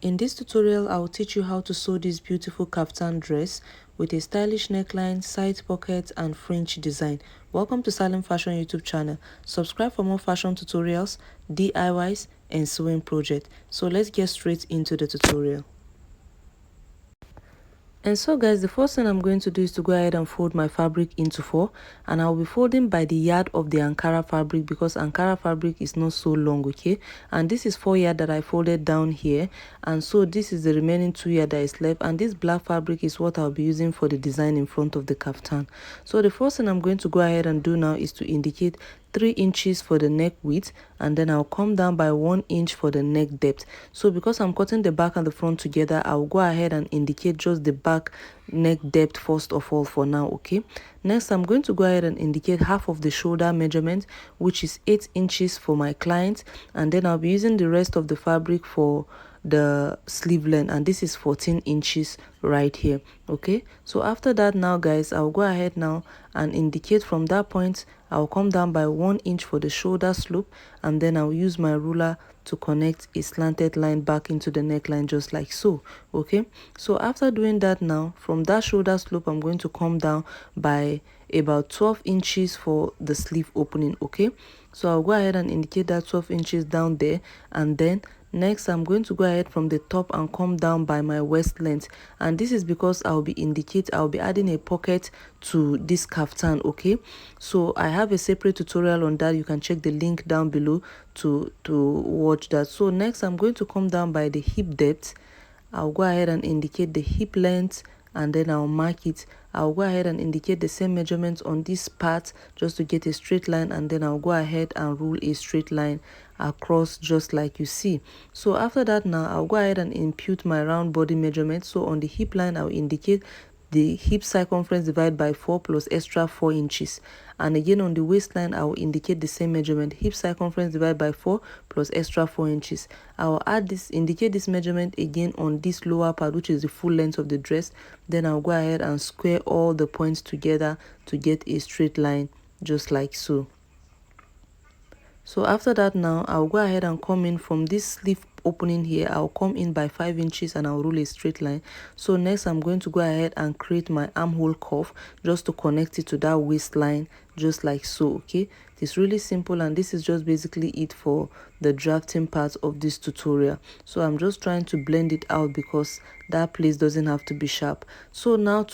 In this tutorial, I will teach you how to sew this beautiful kaftan dress with a stylish neckline, side pockets, and fringe design. Welcome to Salemfashion YouTube channel. Subscribe for more fashion tutorials, DIYs, and sewing projects. So let's get straight into the tutorial. And so guys, the first thing I'm going to do is to go ahead and fold my fabric into 4, and I'll be folding by the yard of the Ankara fabric because Ankara fabric is not so long, okay? And this is 4 yard that I folded down here, and so this is the remaining 2 yard that is left, and this black fabric is what I'll be using for the design in front of the kaftan. So the first thing I'm going to go ahead and do now is to indicate 3 inches for the neck width, and then I'll come down by 1 inch for the neck depth. So because I'm cutting the back and the front together, I'll go ahead and indicate just the back neck depth first of all for now, okay? Next, I'm going to go ahead and indicate half of the shoulder measurement, which is 8 inches for my client, and then I'll be using the rest of the fabric for the sleeve length, and this is 14 inches right here, okay? So after that now guys, I'll go ahead now and indicate from that point. I'll come down by 1 inch for the shoulder slope, and then I'll use my ruler to connect a slanted line back into the neckline just like so, okay? So after doing that now, from that shoulder slope, I'm going to come down by about 12 inches for the sleeve opening, okay? So I'll go ahead and indicate that 12 inches down there, and then next I'm going to go ahead from the top and come down by my waist length, and this is because I'll be adding a pocket to this kaftan, okay? So I have a separate tutorial on that. You can check the link down below to watch that. So next I'm going to come down by the hip depth. I'll go ahead and indicate the hip length, and then I'll mark it. I'll go ahead and indicate the same measurements on this part just to get a straight line, and then I'll go ahead and rule a straight line across just like you see. So after that now, I'll go ahead and impute my round body measurement. So on the hip line, I'll indicate the hip circumference divided by 4 plus extra 4 inches, and again on the waistline I will indicate the same measurement, hip circumference divided by 4 plus extra 4 inches. I will indicate this measurement again on this lower part, which is the full length of the dress. Then I'll go ahead and square all the points together to get a straight line just like so. So after that now, I'll go ahead and come in from this sleeve opening here. I'll come in by 5 inches and I'll rule a straight line. So next I'm going to go ahead and create my armhole cuff just to connect it to that waistline just like so, okay? It's really simple, and this is just basically it for the drafting part of this tutorial. So I'm just trying to blend it out because that place doesn't have to be sharp. So now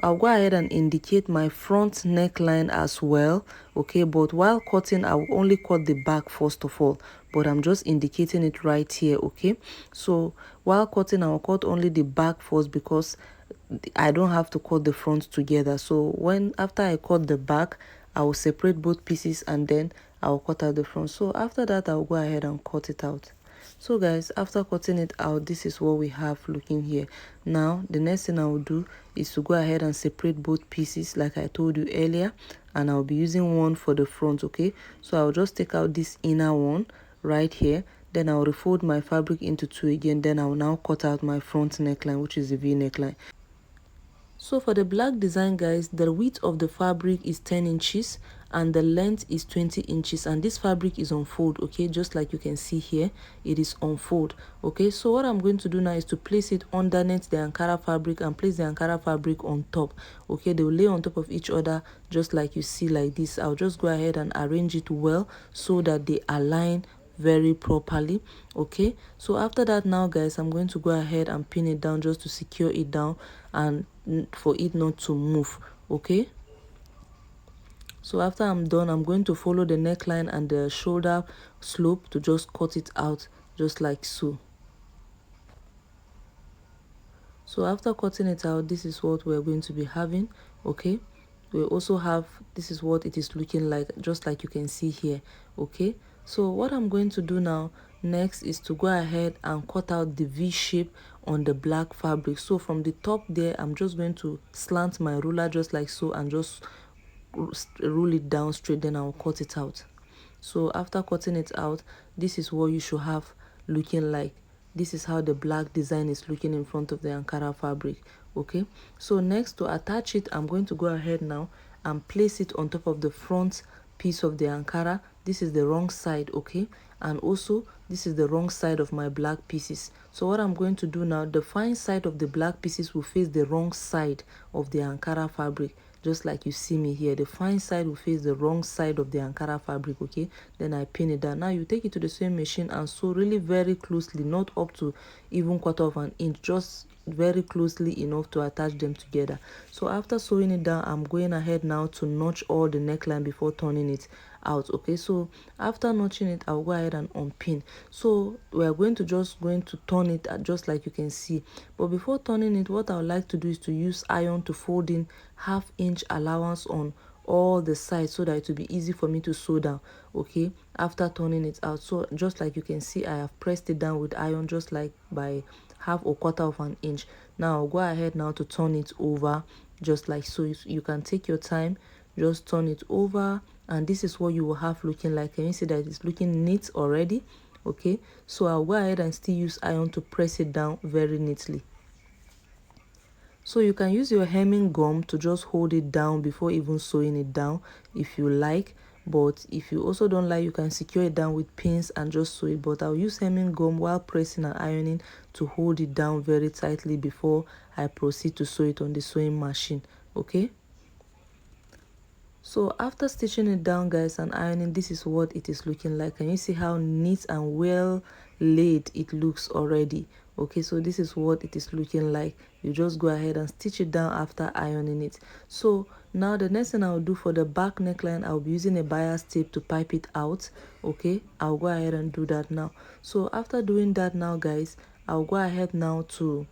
I'll go ahead and indicate my front neckline as well, okay? But while cutting, I will only cut the back first of all, but I'm just indicating it right here, okay? So while cutting, I will cut only the back first because I don't have to cut the front together. So after I cut the back, I will separate both pieces and then I will cut out the front. So after that, I'll go ahead and cut it out. So guys, after cutting it out, this is what we have looking here. Now the next thing I will do is to go ahead and separate both pieces like I told you earlier, and I'll be using one for the front, okay? So I'll just take out this inner one right here, then I'll refold my fabric into 2 again, then I'll now cut out my front neckline, which is the V neckline. So for the black design guys, the width of the fabric is 10 inches and the length is 20 inches, and this fabric is on fold, okay? Just like you can see here, it is on fold, okay? So what I'm going to do now is to place it underneath the Ankara fabric and place the Ankara fabric on top, okay? They will lay on top of each other just like you see like this. I'll just go ahead and arrange it well so that they align very properly, okay? So after that now guys, I'm going to go ahead and pin it down just to secure it down and for it not to move, okay? So after I'm done, I'm going to follow the neckline and the shoulder slope to just cut it out just like so. So after cutting it out, this is what we're going to be having, okay? We also have, this is what it is looking like, just like you can see here, okay? So what I'm going to do now next is to go ahead and cut out the V shape on the black fabric. So from the top there, I'm just going to slant my ruler just like so and just rule it down straight, then I'll cut it out. So after cutting it out, this is what you should have looking like. This is how the black design is looking in front of the Ankara fabric, okay? So next, to attach it, I'm going to go ahead now and place it on top of the front piece of the Ankara. This is the wrong side, okay? And also this is the wrong side of my black pieces. So what I'm going to do now, the fine side of the black pieces will face the wrong side of the Ankara fabric, just like you see me here. The fine side will face the wrong side of the Ankara fabric, okay? Then I pin it down. Now you take it to the sewing machine and sew really very closely, not up to even 1/4 of an inch, just very closely enough to attach them together. So after sewing it down, I'm going ahead now to notch all the neckline before turning it out, okay? So after notching it, I'll go ahead and unpin. So we are going to turn it just like you can see. But before turning it, what I would like to do is to use iron to fold in 1/2 inch allowance on all the sides so that it will be easy for me to sew down, okay, after turning it out. So just like you can see, I have pressed it down with iron just like by 1/2 or 1/4 of an inch. Now I'll go ahead now to turn it over just like so. You can take your time, just turn it over, and this is what you will have looking like. Can you see that it's looking neat already? Okay, so I'll go ahead and still use iron to press it down very neatly. So you can use your hemming gum to just hold it down before even sewing it down if you like. But if you also don't like, you can secure it down with pins and just sew it. But I'll use hemming gum while pressing and ironing to hold it down very tightly before I proceed to sew it on the sewing machine, okay? So after stitching it down, guys, and ironing, this is what it is looking like. Can you see how neat and well laid it looks already? Okay, so this is what it is looking like. You just go ahead and stitch it down after ironing it. So now the next thing I'll do for the back neckline, I'll be using a bias tape to pipe it out. Okay, I'll go ahead and do that now. So after doing that now, guys, I'll go ahead now to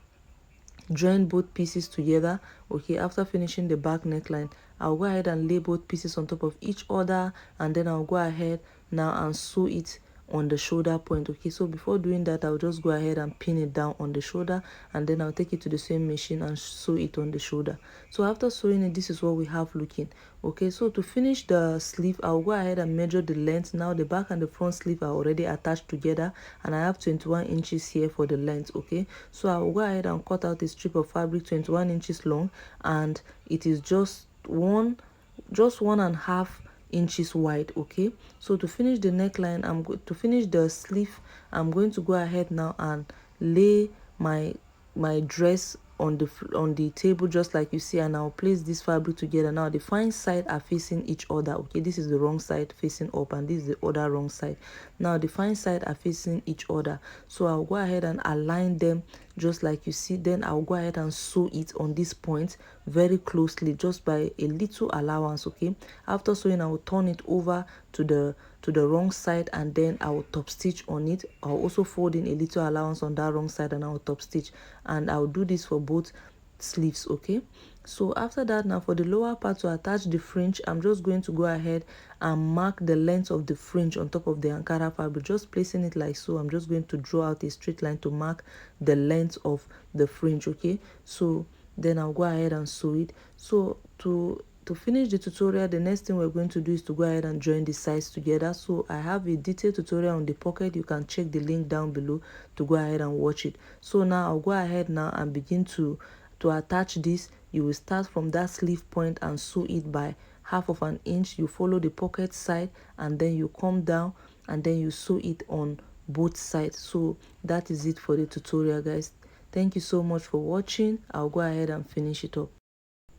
join both pieces together. Okay, after finishing the back neckline, I'll go ahead and lay both pieces on top of each other, and then I'll go ahead now and sew it on the shoulder point. Okay, so before doing that, I'll just go ahead and pin it down on the shoulder, and then I'll take it to the sewing machine and sew it on the shoulder. So after sewing it, this is what we have looking. Okay, so to finish the sleeve, I'll go ahead and measure the length. Now the back and the front sleeve are already attached together, and I have 21 inches here for the length. Okay, so I'll go ahead and cut out a strip of fabric 21 inches long, and it is just 1.5 inches wide. Okay, so to finish the neckline, to finish the sleeve, I'm going to go ahead now and lay my dress on the table just like you see, and I'll place this fabric together. Now the fine side are facing each other. Okay, this is the wrong side facing up, and this is the other wrong side. Now the fine side are facing each other, so I'll go ahead and align them just like you see. Then I'll go ahead and sew it on this point very closely, just by a little allowance. Okay, after sewing, I will turn it over to the wrong side, and then I will top stitch on it. I'll also fold in a little allowance on that wrong side, and I will top stitch, and I'll do this for both sleeves. Okay, so after that, now for the lower part to attach the fringe, I'm just going to go ahead and mark the length of the fringe on top of the Ankara fabric, just placing it like so. I'm just going to draw out a straight line to mark the length of the fringe. Okay, so then I'll go ahead and sew it. So to finish the tutorial, the next thing we're going to do is to go ahead and join the sides together. So I have a detailed tutorial on the pocket. You can check the link down below to go ahead and watch it. So now I'll go ahead now and begin to attach this. You will start from that sleeve point and sew it by 1/2 an inch. You follow the pocket side, and then you come down, and then you sew it on both sides. So that is it for the tutorial, guys. Thank you so much for watching. I'll go ahead and finish it up.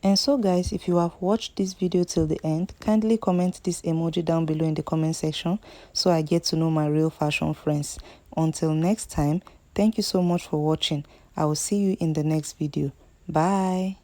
And so guys, if you have watched this video till the end, kindly comment this emoji down below in the comment section so I get to know my real fashion friends. Until next time, thank you so much for watching. I will see you in the next video. Bye.